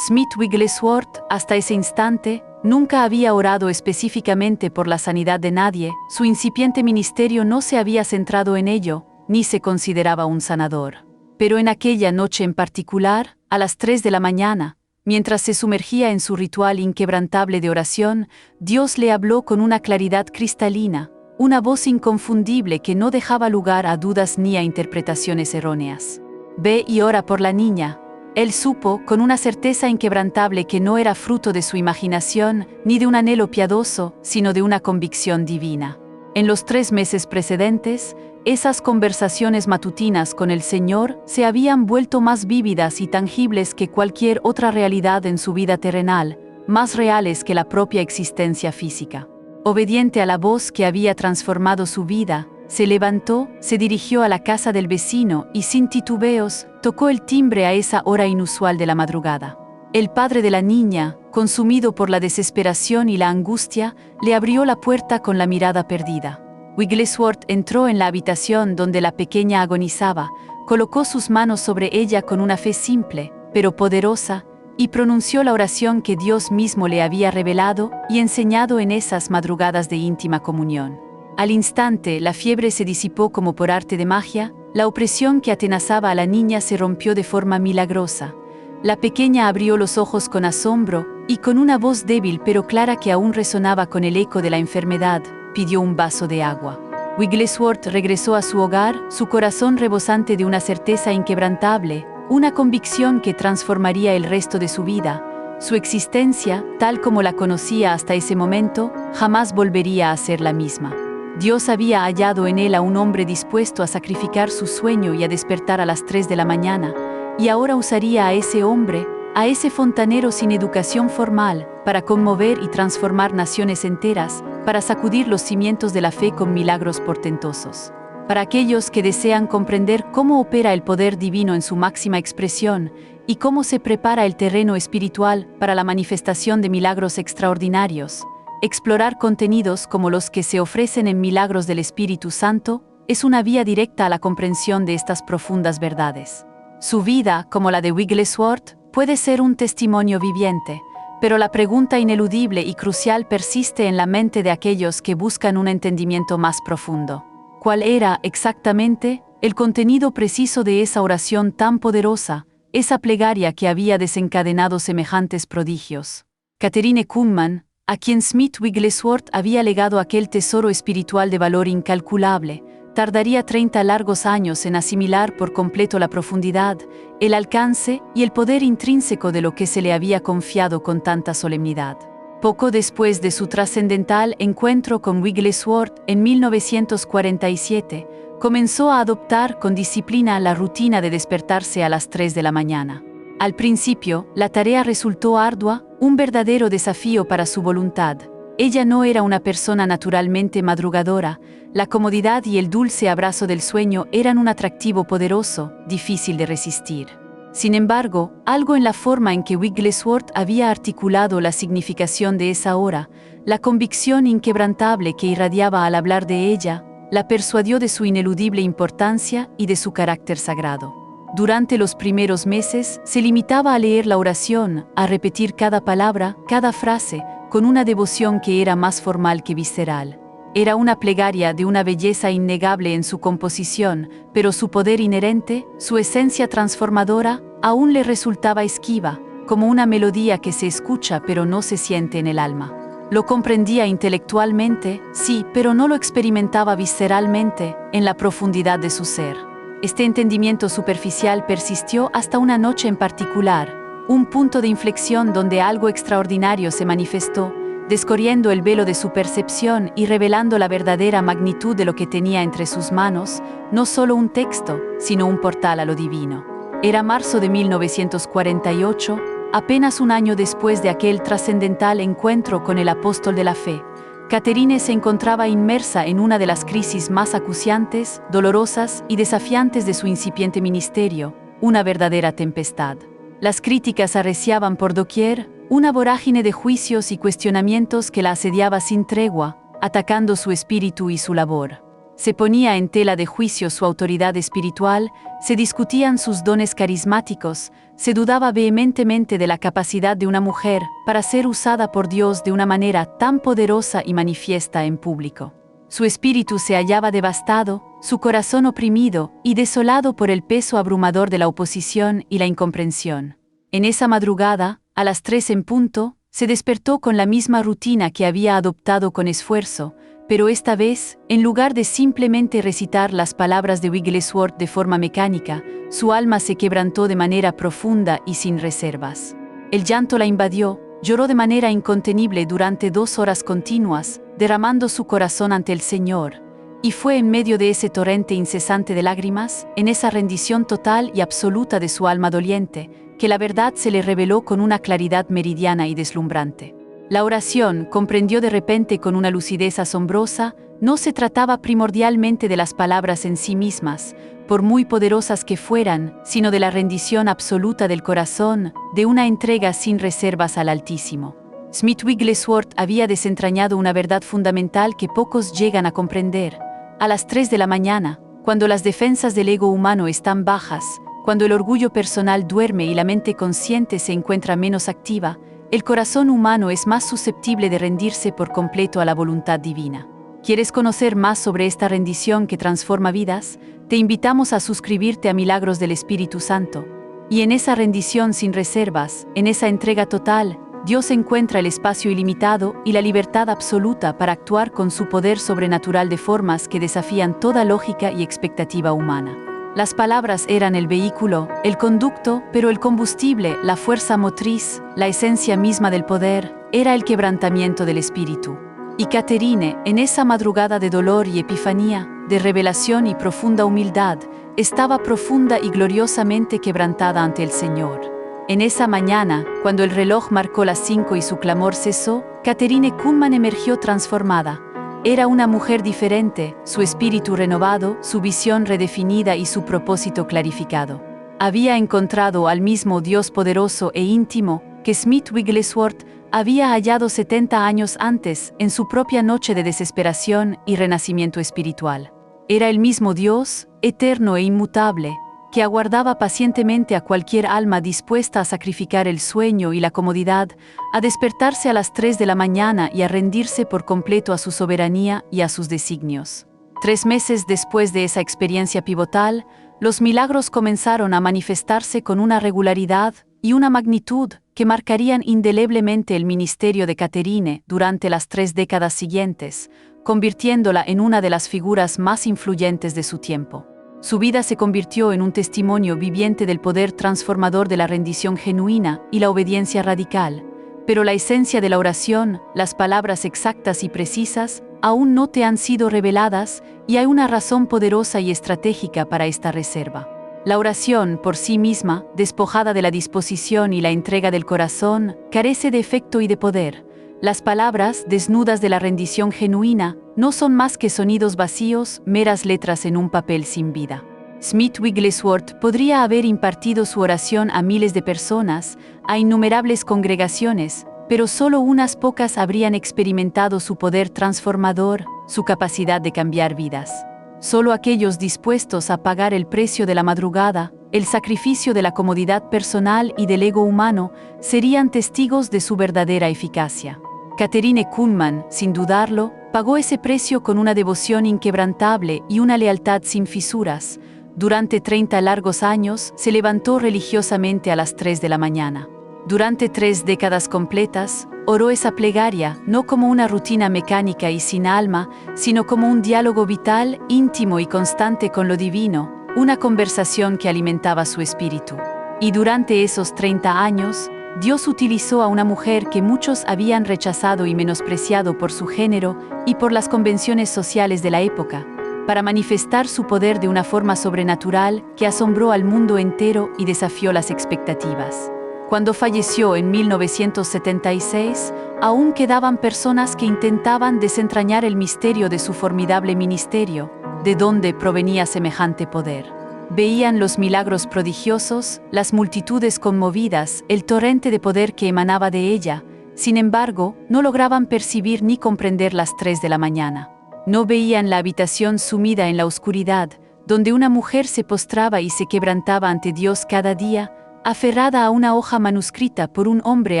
Smith Wigglesworth, hasta ese instante, Nunca había orado específicamente por la sanidad de nadie, su incipiente ministerio no se había centrado en ello, ni se consideraba un sanador. Pero en aquella noche en particular, a las 3 de la mañana, mientras se sumergía en su ritual inquebrantable de oración, Dios le habló con una claridad cristalina, una voz inconfundible que no dejaba lugar a dudas ni a interpretaciones erróneas. Ve y ora por la niña. Él supo, con una certeza inquebrantable, que no era fruto de su imaginación, ni de un anhelo piadoso, sino de una convicción divina. En los 3 meses precedentes, esas conversaciones matutinas con el Señor se habían vuelto más vívidas y tangibles que cualquier otra realidad en su vida terrenal, más reales que la propia existencia física. Obediente a la voz que había transformado su vida, se levantó, se dirigió a la casa del vecino y sin titubeos, tocó el timbre a esa hora inusual de la madrugada. El padre de la niña, consumido por la desesperación y la angustia, le abrió la puerta con la mirada perdida. Wigglesworth entró en la habitación donde la pequeña agonizaba, colocó sus manos sobre ella con una fe simple, pero poderosa, y pronunció la oración que Dios mismo le había revelado y enseñado en esas madrugadas de íntima comunión. Al instante, la fiebre se disipó como por arte de magia, la opresión que atenazaba a la niña se rompió de forma milagrosa. La pequeña abrió los ojos con asombro y con una voz débil pero clara que aún resonaba con el eco de la enfermedad, pidió un vaso de agua. Wigglesworth regresó a su hogar, su corazón rebosante de una certeza inquebrantable, una convicción que transformaría el resto de su vida. Su existencia, tal como la conocía hasta ese momento, jamás volvería a ser la misma. Dios había hallado en él a un hombre dispuesto a sacrificar su sueño y a despertar a las 3 de la mañana, y ahora usaría a ese hombre, a ese fontanero sin educación formal, para conmover y transformar naciones enteras, para sacudir los cimientos de la fe con milagros portentosos. Para aquellos que desean comprender cómo opera el poder divino en su máxima expresión y cómo se prepara el terreno espiritual para la manifestación de milagros extraordinarios, explorar contenidos como los que se ofrecen en Milagros del Espíritu Santo es una vía directa a la comprensión de estas profundas verdades. Su vida, como la de Wigglesworth, puede ser un testimonio viviente, pero la pregunta ineludible y crucial persiste en la mente de aquellos que buscan un entendimiento más profundo. ¿Cuál era, exactamente, el contenido preciso de esa oración tan poderosa, esa plegaria que había desencadenado semejantes prodigios? Catherine Kuhlman, a quien Smith Wigglesworth había legado aquel tesoro espiritual de valor incalculable, tardaría 30 largos años en asimilar por completo la profundidad, el alcance y el poder intrínseco de lo que se le había confiado con tanta solemnidad. Poco después de su trascendental encuentro con Wigglesworth en 1947, comenzó a adoptar con disciplina la rutina de despertarse a las 3 de la mañana. Al principio, la tarea resultó ardua, un verdadero desafío para su voluntad. Ella no era una persona naturalmente madrugadora, la comodidad y el dulce abrazo del sueño eran un atractivo poderoso, difícil de resistir. Sin embargo, algo en la forma en que Wigglesworth había articulado la significación de esa hora, la convicción inquebrantable que irradiaba al hablar de ella, la persuadió de su ineludible importancia y de su carácter sagrado. Durante los primeros meses, se limitaba a leer la oración, a repetir cada palabra, cada frase, con una devoción que era más formal que visceral. Era una plegaria de una belleza innegable en su composición, pero su poder inherente, su esencia transformadora, aún le resultaba esquiva, como una melodía que se escucha pero no se siente en el alma. Lo comprendía intelectualmente, sí, pero no lo experimentaba visceralmente, en la profundidad de su ser. Este entendimiento superficial persistió hasta una noche en particular, un punto de inflexión donde algo extraordinario se manifestó, descorriendo el velo de su percepción y revelando la verdadera magnitud de lo que tenía entre sus manos, no solo un texto, sino un portal a lo divino. Era marzo de 1948, apenas un año después de aquel trascendental encuentro con el apóstol de la fe. Catherine se encontraba inmersa en una de las crisis más acuciantes, dolorosas y desafiantes de su incipiente ministerio, una verdadera tempestad. Las críticas arreciaban por doquier, una vorágine de juicios y cuestionamientos que la asediaba sin tregua, atacando su espíritu y su labor. Se ponía en tela de juicio su autoridad espiritual, se discutían sus dones carismáticos, se dudaba vehementemente de la capacidad de una mujer para ser usada por Dios de una manera tan poderosa y manifiesta en público. Su espíritu se hallaba devastado, su corazón oprimido y desolado por el peso abrumador de la oposición y la incomprensión. En esa madrugada, a las 3 en punto, se despertó con la misma rutina que había adoptado con esfuerzo, pero esta vez, en lugar de simplemente recitar las palabras de Wigglesworth de forma mecánica, su alma se quebrantó de manera profunda y sin reservas. El llanto la invadió, lloró de manera incontenible durante 2 horas continuas, derramando su corazón ante el Señor, y fue en medio de ese torrente incesante de lágrimas, en esa rendición total y absoluta de su alma doliente, que la verdad se le reveló con una claridad meridiana y deslumbrante. La oración, comprendió de repente con una lucidez asombrosa, no se trataba primordialmente de las palabras en sí mismas, por muy poderosas que fueran, sino de la rendición absoluta del corazón, de una entrega sin reservas al Altísimo. Smith Wigglesworth había desentrañado una verdad fundamental que pocos llegan a comprender. A las 3 de la mañana, cuando las defensas del ego humano están bajas, cuando el orgullo personal duerme y la mente consciente se encuentra menos activa, el corazón humano es más susceptible de rendirse por completo a la voluntad divina. ¿Quieres conocer más sobre esta rendición que transforma vidas? Te invitamos a suscribirte a Milagros del Espíritu Santo. Y en esa rendición sin reservas, en esa entrega total, Dios encuentra el espacio ilimitado y la libertad absoluta para actuar con su poder sobrenatural de formas que desafían toda lógica y expectativa humana. Las palabras eran el vehículo, el conducto, pero el combustible, la fuerza motriz, la esencia misma del poder, era el quebrantamiento del espíritu. Y Catherine, en esa madrugada de dolor y epifanía, de revelación y profunda humildad, estaba profunda y gloriosamente quebrantada ante el Señor. En esa mañana, cuando el reloj marcó las 5 y su clamor cesó, Catherine Kuhlman emergió transformada. Era una mujer diferente, su espíritu renovado, su visión redefinida y su propósito clarificado. Había encontrado al mismo Dios poderoso e íntimo que Smith Wigglesworth había hallado 70 años antes en su propia noche de desesperación y renacimiento espiritual. Era el mismo Dios, eterno e inmutable, que aguardaba pacientemente a cualquier alma dispuesta a sacrificar el sueño y la comodidad, a despertarse a las 3 de la mañana y a rendirse por completo a su soberanía y a sus designios. 3 meses después de esa experiencia pivotal, los milagros comenzaron a manifestarse con una regularidad y una magnitud que marcarían indeleblemente el ministerio de Catherine durante las 3 décadas siguientes, convirtiéndola en una de las figuras más influyentes de su tiempo. Su vida se convirtió en un testimonio viviente del poder transformador de la rendición genuina y la obediencia radical, pero la esencia de la oración, las palabras exactas y precisas, aún no te han sido reveladas y hay una razón poderosa y estratégica para esta reserva. La oración, por sí misma, despojada de la disposición y la entrega del corazón, carece de efecto y de poder. Las palabras, desnudas de la rendición genuina, no son más que sonidos vacíos, meras letras en un papel sin vida. Smith Wigglesworth podría haber impartido su oración a miles de personas, a innumerables congregaciones, pero solo unas pocas habrían experimentado su poder transformador, su capacidad de cambiar vidas. Solo aquellos dispuestos a pagar el precio de la madrugada, el sacrificio de la comodidad personal y del ego humano, serían testigos de su verdadera eficacia. Catherine Kuhlman, sin dudarlo, pagó ese precio con una devoción inquebrantable y una lealtad sin fisuras. Durante 30 largos años, se levantó religiosamente a las 3 de la mañana. Durante 3 décadas completas, oró esa plegaria no como una rutina mecánica y sin alma, sino como un diálogo vital, íntimo y constante con lo divino, una conversación que alimentaba su espíritu. Y durante esos 30 años, Dios utilizó a una mujer que muchos habían rechazado y menospreciado por su género y por las convenciones sociales de la época, para manifestar su poder de una forma sobrenatural que asombró al mundo entero y desafió las expectativas. Cuando falleció en 1976, aún quedaban personas que intentaban desentrañar el misterio de su formidable ministerio, de dónde provenía semejante poder. Veían los milagros prodigiosos, las multitudes conmovidas, el torrente de poder que emanaba de ella. Sin embargo, no lograban percibir ni comprender las 3 de la mañana. No veían la habitación sumida en la oscuridad, donde una mujer se postraba y se quebrantaba ante Dios cada día, aferrada a una hoja manuscrita por un hombre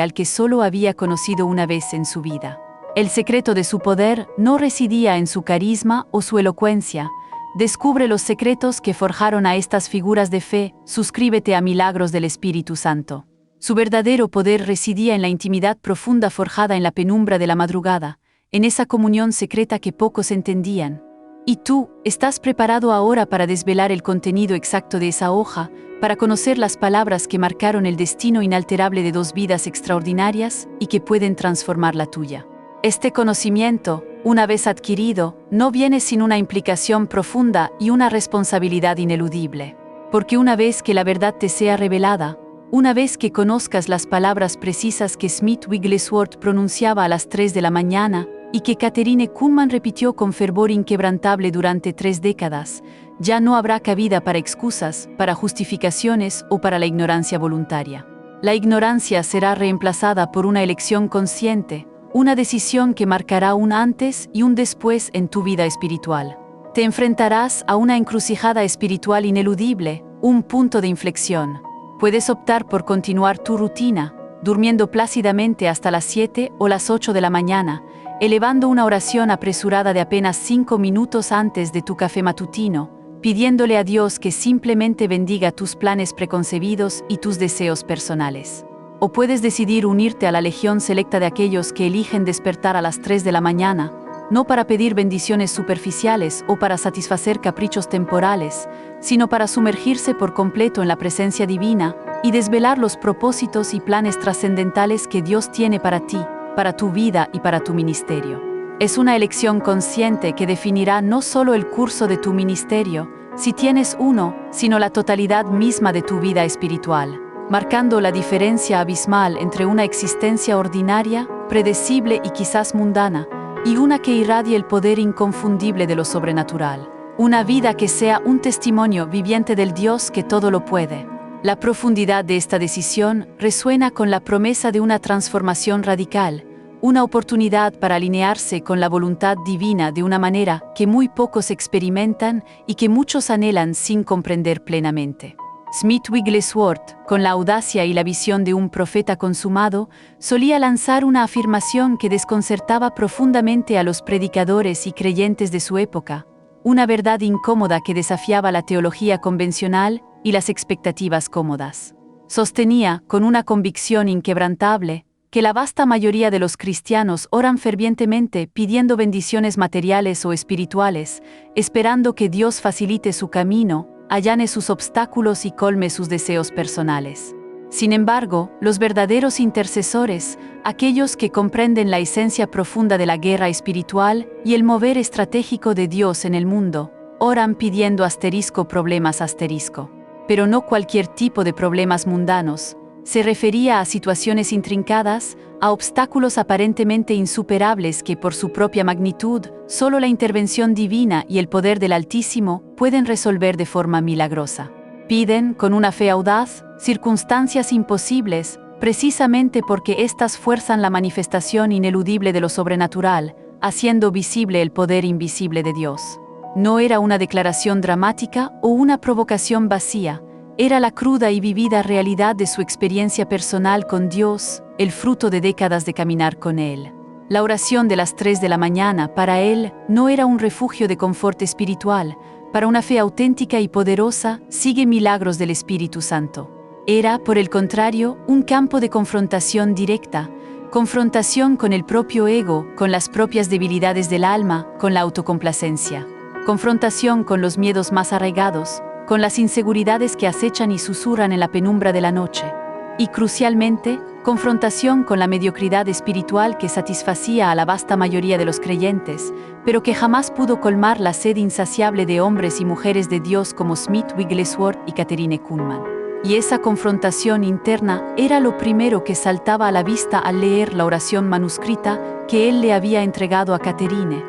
al que solo había conocido una vez en su vida. El secreto de su poder no residía en su carisma o su elocuencia. Descubre los secretos que forjaron a estas figuras de fe, suscríbete a Milagros del Espíritu Santo. Su verdadero poder residía en la intimidad profunda forjada en la penumbra de la madrugada, en esa comunión secreta que pocos entendían. Y tú, ¿estás preparado ahora para desvelar el contenido exacto de esa hoja, para conocer las palabras que marcaron el destino inalterable de dos vidas extraordinarias y que pueden transformar la tuya? Este conocimiento, una vez adquirido, no viene sin una implicación profunda y una responsabilidad ineludible. Porque una vez que la verdad te sea revelada, una vez que conozcas las palabras precisas que Smith Wigglesworth pronunciaba a las 3 de la mañana y que Katherine Kuhlman repitió con fervor inquebrantable durante 3 décadas, ya no habrá cabida para excusas, para justificaciones o para la ignorancia voluntaria. La ignorancia será reemplazada por una elección consciente, una decisión que marcará un antes y un después en tu vida espiritual. Te enfrentarás a una encrucijada espiritual ineludible, un punto de inflexión. Puedes optar por continuar tu rutina, durmiendo plácidamente hasta las 7 o las 8 de la mañana, elevando una oración apresurada de apenas 5 minutos antes de tu café matutino, pidiéndole a Dios que simplemente bendiga tus planes preconcebidos y tus deseos personales. O puedes decidir unirte a la legión selecta de aquellos que eligen despertar a las 3 de la mañana, no para pedir bendiciones superficiales o para satisfacer caprichos temporales, sino para sumergirse por completo en la presencia divina y desvelar los propósitos y planes trascendentales que Dios tiene para ti, para tu vida y para tu ministerio. Es una elección consciente que definirá no solo el curso de tu ministerio, si tienes uno, sino la totalidad misma de tu vida espiritual, marcando la diferencia abismal entre una existencia ordinaria, predecible y quizás mundana, y una que irradie el poder inconfundible de lo sobrenatural. Una vida que sea un testimonio viviente del Dios que todo lo puede. La profundidad de esta decisión resuena con la promesa de una transformación radical, una oportunidad para alinearse con la voluntad divina de una manera que muy pocos experimentan y que muchos anhelan sin comprender plenamente. Smith Wigglesworth, con la audacia y la visión de un profeta consumado, solía lanzar una afirmación que desconcertaba profundamente a los predicadores y creyentes de su época, una verdad incómoda que desafiaba la teología convencional y las expectativas cómodas. Sostenía, con una convicción inquebrantable, que la vasta mayoría de los cristianos oran fervientemente pidiendo bendiciones materiales o espirituales, esperando que Dios facilite su camino, allane sus obstáculos y colme sus deseos personales. Sin embargo, los verdaderos intercesores, aquellos que comprenden la esencia profunda de la guerra espiritual y el mover estratégico de Dios en el mundo, oran pidiendo problemas. Pero no cualquier tipo de problemas mundanos. Se refería a situaciones intrincadas, a obstáculos aparentemente insuperables que por su propia magnitud, solo la intervención divina y el poder del Altísimo pueden resolver de forma milagrosa. Piden, con una fe audaz, circunstancias imposibles, precisamente porque éstas fuerzan la manifestación ineludible de lo sobrenatural, haciendo visible el poder invisible de Dios. No era una declaración dramática o una provocación vacía, era la cruda y vivida realidad de su experiencia personal con Dios, el fruto de décadas de caminar con Él. La oración de las 3 de la mañana para él no era un refugio de confort espiritual, para una fe auténtica y poderosa sigue Milagros del Espíritu Santo. Era, por el contrario, un campo de confrontación directa, confrontación con el propio ego, con las propias debilidades del alma, con la autocomplacencia. Confrontación con los miedos más arraigados, con las inseguridades que acechan y susurran en la penumbra de la noche. Y crucialmente, confrontación con la mediocridad espiritual que satisfacía a la vasta mayoría de los creyentes, pero que jamás pudo colmar la sed insaciable de hombres y mujeres de Dios como Smith Wigglesworth y Katherine Kuhlman. Y esa confrontación interna era lo primero que saltaba a la vista al leer la oración manuscrita que él le había entregado a Katherine.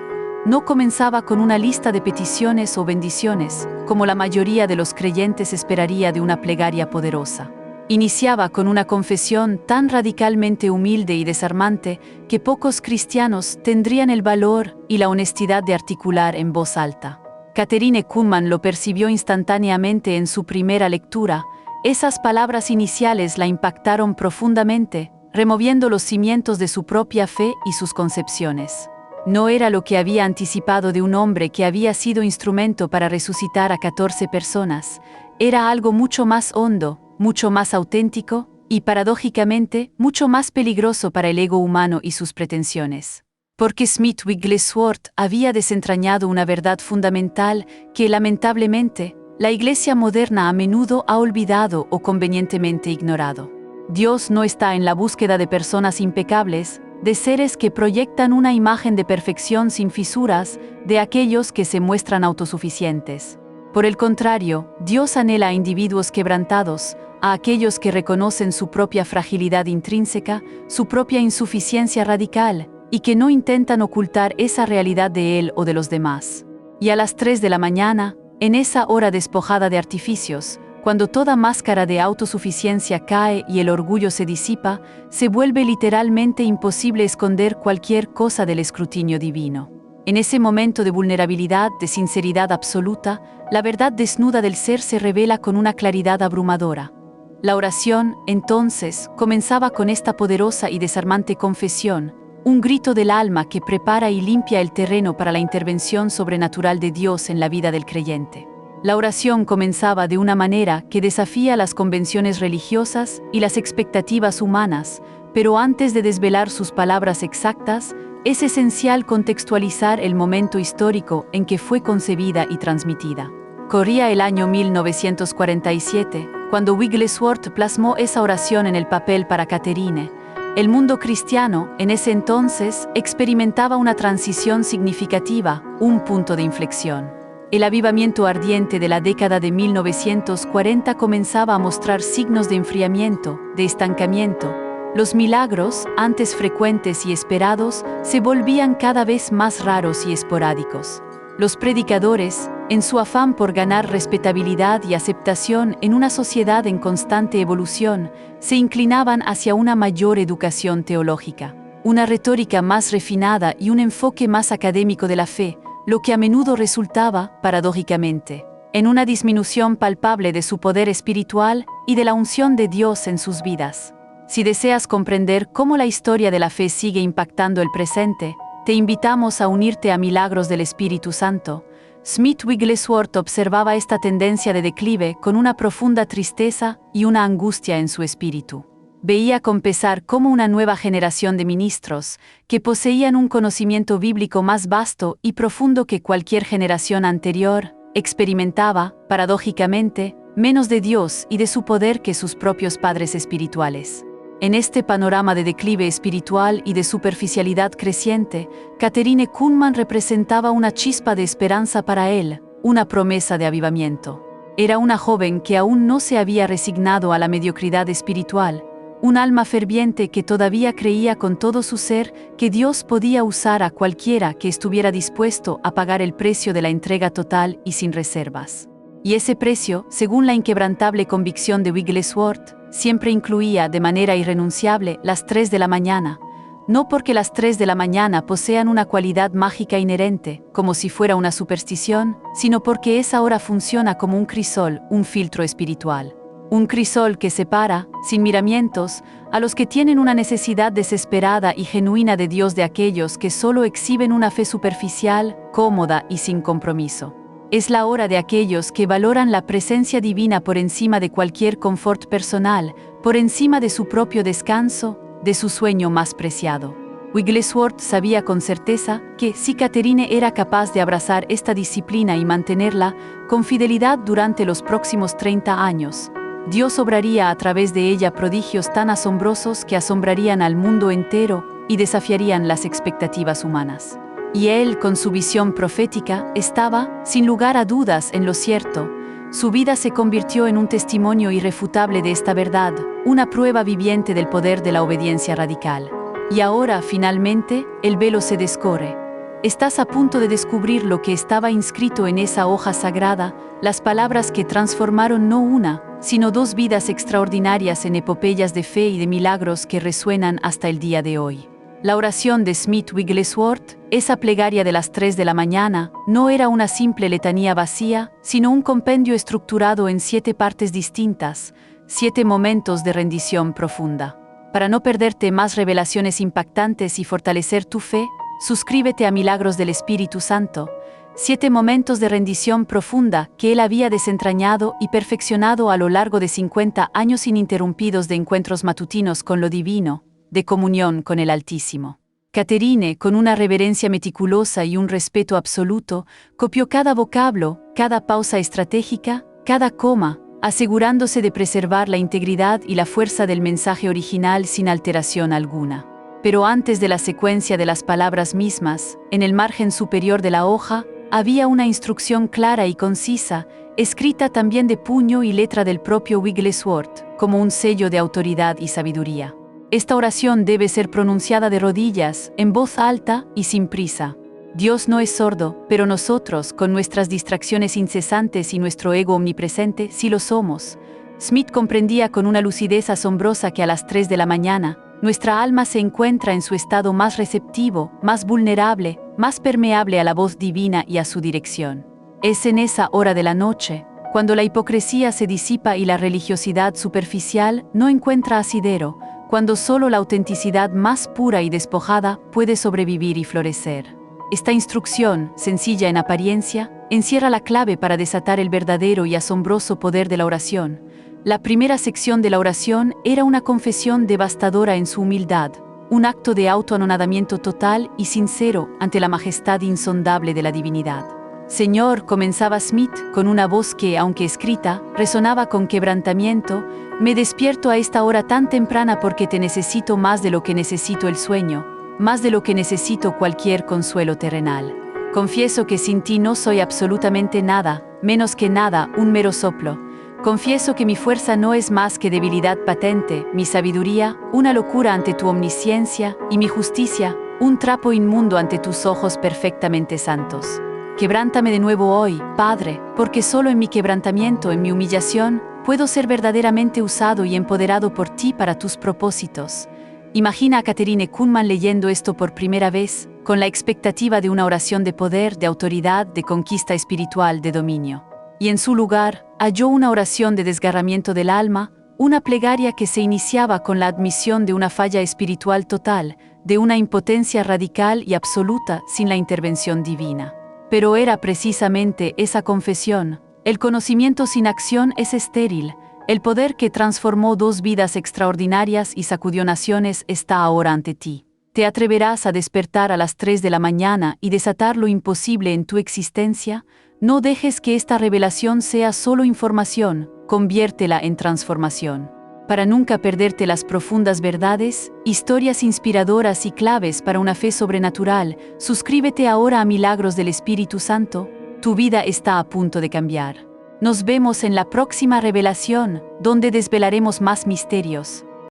No comenzaba con una lista de peticiones o bendiciones, como la mayoría de los creyentes esperaría de una plegaria poderosa. Iniciaba con una confesión tan radicalmente humilde y desarmante que pocos cristianos tendrían el valor y la honestidad de articular en voz alta. Katherine Kuhlman lo percibió instantáneamente en su primera lectura. Esas palabras iniciales la impactaron profundamente, removiendo los cimientos de su propia fe y sus concepciones. No era lo que había anticipado de un hombre que había sido instrumento para resucitar a 14 personas. Era algo mucho más hondo, mucho más auténtico y, paradójicamente, mucho más peligroso para el ego humano y sus pretensiones. Porque Smith Wigglesworth había desentrañado una verdad fundamental que, lamentablemente, la Iglesia moderna a menudo ha olvidado o convenientemente ignorado. Dios no está en la búsqueda de personas impecables, de seres que proyectan una imagen de perfección sin fisuras, de aquellos que se muestran autosuficientes. Por el contrario, Dios anhela a individuos quebrantados, a aquellos que reconocen su propia fragilidad intrínseca, su propia insuficiencia radical, y que no intentan ocultar esa realidad de Él o de los demás. Y a las 3 de la mañana, en esa hora despojada de artificios, cuando toda máscara de autosuficiencia cae y el orgullo se disipa, se vuelve literalmente imposible esconder cualquier cosa del escrutinio divino. En ese momento de vulnerabilidad, de sinceridad absoluta, la verdad desnuda del ser se revela con una claridad abrumadora. La oración, entonces, comenzaba con esta poderosa y desarmante confesión, un grito del alma que prepara y limpia el terreno para la intervención sobrenatural de Dios en la vida del creyente. La oración comenzaba de una manera que desafía las convenciones religiosas y las expectativas humanas, pero antes de desvelar sus palabras exactas, es esencial contextualizar el momento histórico en que fue concebida y transmitida. Corría el año 1947, cuando Wigglesworth plasmó esa oración en el papel para Katherine. El mundo cristiano, en ese entonces, experimentaba una transición significativa, un punto de inflexión. El avivamiento ardiente de la década de 1940 comenzaba a mostrar signos de enfriamiento, de estancamiento. Los milagros, antes frecuentes y esperados, se volvían cada vez más raros y esporádicos. Los predicadores, en su afán por ganar respetabilidad y aceptación en una sociedad en constante evolución, se inclinaban hacia una mayor educación teológica, una retórica más refinada y un enfoque más académico de la fe, lo que a menudo resultaba, paradójicamente, en una disminución palpable de su poder espiritual y de la unción de Dios en sus vidas. Si deseas comprender cómo la historia de la fe sigue impactando el presente, te invitamos a unirte a Milagros del Espíritu Santo. Smith Wigglesworth observaba esta tendencia de declive con una profunda tristeza y una angustia en su espíritu. Veía con pesar cómo una nueva generación de ministros, que poseían un conocimiento bíblico más vasto y profundo que cualquier generación anterior, experimentaba, paradójicamente, menos de Dios y de su poder que sus propios padres espirituales. En este panorama de declive espiritual y de superficialidad creciente, Katherine Kuhlman representaba una chispa de esperanza para él, una promesa de avivamiento. Era una joven que aún no se había resignado a la mediocridad espiritual, un alma ferviente que todavía creía con todo su ser que Dios podía usar a cualquiera que estuviera dispuesto a pagar el precio de la entrega total y sin reservas. Y ese precio, según la inquebrantable convicción de Wigglesworth, siempre incluía de manera irrenunciable las 3 de la mañana, no porque las 3 de la mañana posean una cualidad mágica inherente, como si fuera una superstición, sino porque esa hora funciona como un crisol, un filtro espiritual. Un crisol que separa, sin miramientos, a los que tienen una necesidad desesperada y genuina de Dios de aquellos que solo exhiben una fe superficial, cómoda y sin compromiso. Es la hora de aquellos que valoran la presencia divina por encima de cualquier confort personal, por encima de su propio descanso, de su sueño más preciado. Wigglesworth sabía con certeza que si Katherine era capaz de abrazar esta disciplina y mantenerla con fidelidad durante los próximos 30 años, Dios obraría a través de ella prodigios tan asombrosos que asombrarían al mundo entero y desafiarían las expectativas humanas. Y él, con su visión profética, estaba, sin lugar a dudas, en lo cierto. Su vida se convirtió en un testimonio irrefutable de esta verdad, una prueba viviente del poder de la obediencia radical. Y ahora, finalmente, el velo se descorre. Estás a punto de descubrir lo que estaba inscrito en esa hoja sagrada, las palabras que transformaron no una, sino dos vidas extraordinarias en epopeyas de fe y de milagros que resuenan hasta el día de hoy. La oración de Smith Wigglesworth, esa plegaria de las 3 de la mañana, no era una simple letanía vacía, sino un compendio estructurado en 7 partes distintas, 7 momentos de rendición profunda. Para no perderte más revelaciones impactantes y fortalecer tu fe, suscríbete a Milagros del Espíritu Santo, 7 momentos de rendición profunda que él había desentrañado y perfeccionado a lo largo de 50 años ininterrumpidos de encuentros matutinos con lo divino, de comunión con el Altísimo. Catherine, con una reverencia meticulosa y un respeto absoluto, copió cada vocablo, cada pausa estratégica, cada coma, asegurándose de preservar la integridad y la fuerza del mensaje original sin alteración alguna. Pero antes de la secuencia de las palabras mismas, en el margen superior de la hoja, había una instrucción clara y concisa, escrita también de puño y letra del propio Wigglesworth, como un sello de autoridad y sabiduría. Esta oración debe ser pronunciada de rodillas, en voz alta y sin prisa. Dios no es sordo, pero nosotros, con nuestras distracciones incesantes y nuestro ego omnipresente, sí lo somos. Smith comprendía con una lucidez asombrosa que a las 3 de la mañana, nuestra alma se encuentra en su estado más receptivo, más vulnerable, más permeable a la voz divina y a su dirección. Es en esa hora de la noche, cuando la hipocresía se disipa y la religiosidad superficial no encuentra asidero, cuando solo la autenticidad más pura y despojada puede sobrevivir y florecer. Esta instrucción, sencilla en apariencia, encierra la clave para desatar el verdadero y asombroso poder de la oración. La primera sección de la oración era una confesión devastadora en su humildad, un acto de autoanonadamiento total y sincero ante la majestad insondable de la divinidad. Señor, comenzaba Smith con una voz que, aunque escrita, resonaba con quebrantamiento, me despierto a esta hora tan temprana porque te necesito más de lo que necesito el sueño, más de lo que necesito cualquier consuelo terrenal. Confieso que sin ti no soy absolutamente nada, menos que nada, un mero soplo. Confieso que mi fuerza no es más que debilidad patente, mi sabiduría, una locura ante tu omnisciencia, y mi justicia, un trapo inmundo ante tus ojos perfectamente santos. Quebrántame de nuevo hoy, Padre, porque solo en mi quebrantamiento, en mi humillación, puedo ser verdaderamente usado y empoderado por ti para tus propósitos. Imagina a Catherine Kuhlman leyendo esto por primera vez, con la expectativa de una oración de poder, de autoridad, de conquista espiritual, de dominio. Y en su lugar, halló una oración de desgarramiento del alma, una plegaria que se iniciaba con la admisión de una falla espiritual total, de una impotencia radical y absoluta sin la intervención divina. Pero era precisamente esa confesión. El conocimiento sin acción es estéril. El poder que transformó 2 vidas extraordinarias y sacudió naciones está ahora ante ti. ¿Te atreverás a despertar a las 3 de la mañana y desatar lo imposible en tu existencia? No dejes que esta revelación sea solo información, conviértela en transformación. Para nunca perderte las profundas verdades, historias inspiradoras y claves para una fe sobrenatural, suscríbete ahora a Milagros del Espíritu Santo. Tu vida está a punto de cambiar. Nos vemos en la próxima revelación, donde desvelaremos más misterios.